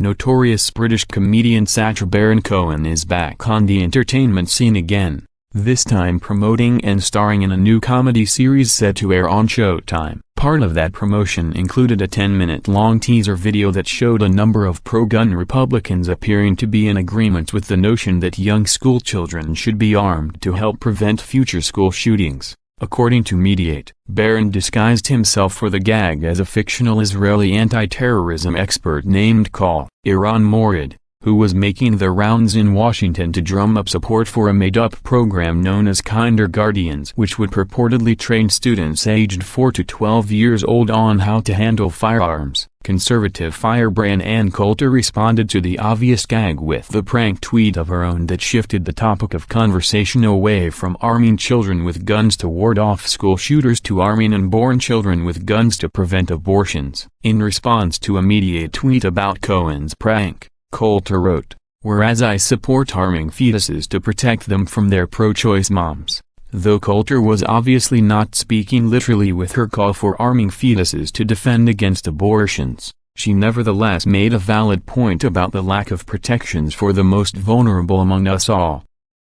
Notorious British comedian Sacha Baron Cohen is back on the entertainment scene again, this time promoting and starring in a new comedy series set to air on Showtime. Part of that promotion included a 10-minute-long teaser video that showed a number of pro-gun Republicans appearing to be in agreement with the notion that young schoolchildren should be armed to help prevent future school shootings. According to Mediaite, Baron disguised himself for the gag as a fictional Israeli anti-terrorism expert named Kol Iran Morid, who was making the rounds in Washington to drum up support for a made-up program known as Kinder Guardians, which would purportedly train students aged 4 to 12 years old on how to handle firearms. Conservative firebrand Ann Coulter responded to the obvious gag with the prank tweet of her own that shifted the topic of conversation away from arming children with guns to ward off school shooters to arming unborn children with guns to prevent abortions. In response to a Mediaite tweet about Cohen's prank, Coulter wrote, "Whereas I support arming fetuses to protect them from their pro-choice moms." Though Coulter was obviously not speaking literally with her call for arming fetuses to defend against abortions, she nevertheless made a valid point about the lack of protections for the most vulnerable among us all,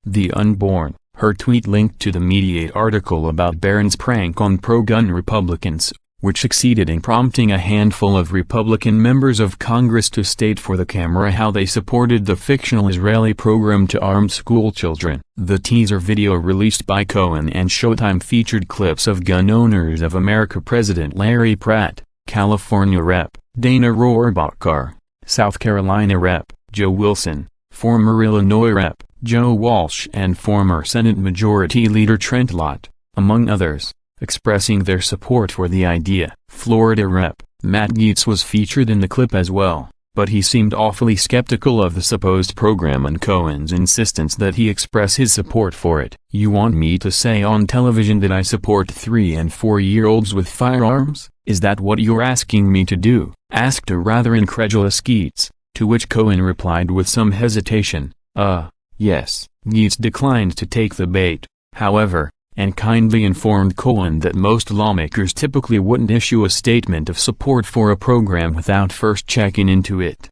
the unborn. Her tweet linked to the Mediaite article about Baron's prank on pro-gun Republicans, which succeeded in prompting a handful of Republican members of Congress to state for the camera how they supported the fictional Israeli program to arm schoolchildren. The teaser video released by Cohen and Showtime featured clips of Gun Owners of America President Larry Pratt, California Rep. Dana Rohrabacher, South Carolina Rep. Joe Wilson, former Illinois Rep. Joe Walsh and former Senate Majority Leader Trent Lott, among others, expressing their support for the idea. Florida Rep. Matt Gaetz was featured in the clip as well, but he seemed awfully skeptical of the supposed program and Cohen's insistence that he express his support for it. "You want me to say on television that I support 3- and 4-year-olds with firearms? Is that what you're asking me to do?" asked a rather incredulous Gaetz, to which Cohen replied with some hesitation, yes." Gaetz declined to take the bait, however, and kindly informed Cohen that most lawmakers typically wouldn't issue a statement of support for a program without first checking into it.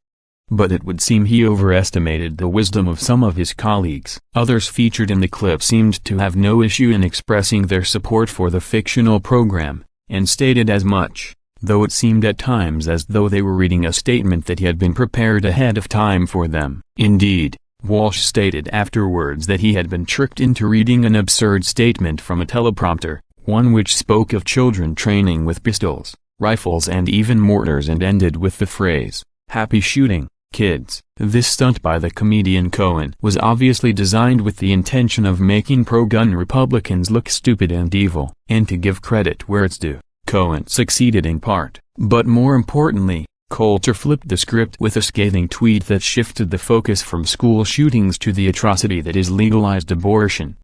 But it would seem he overestimated the wisdom of some of his colleagues. Others featured in the clip seemed to have no issue in expressing their support for the fictional program, and stated as much, though it seemed at times as though they were reading a statement that had been prepared ahead of time for them. Indeed, Walsh stated afterwards that he had been tricked into reading an absurd statement from a teleprompter, one which spoke of children training with pistols, rifles and even mortars and ended with the phrase, "Happy shooting, kids." This stunt by the comedian Cohen was obviously designed with the intention of making pro-gun Republicans look stupid and evil. And to give credit where it's due, Cohen succeeded in part. But more importantly, Coulter flipped the script with a scathing tweet that shifted the focus from school shootings to the atrocity that is legalized abortion.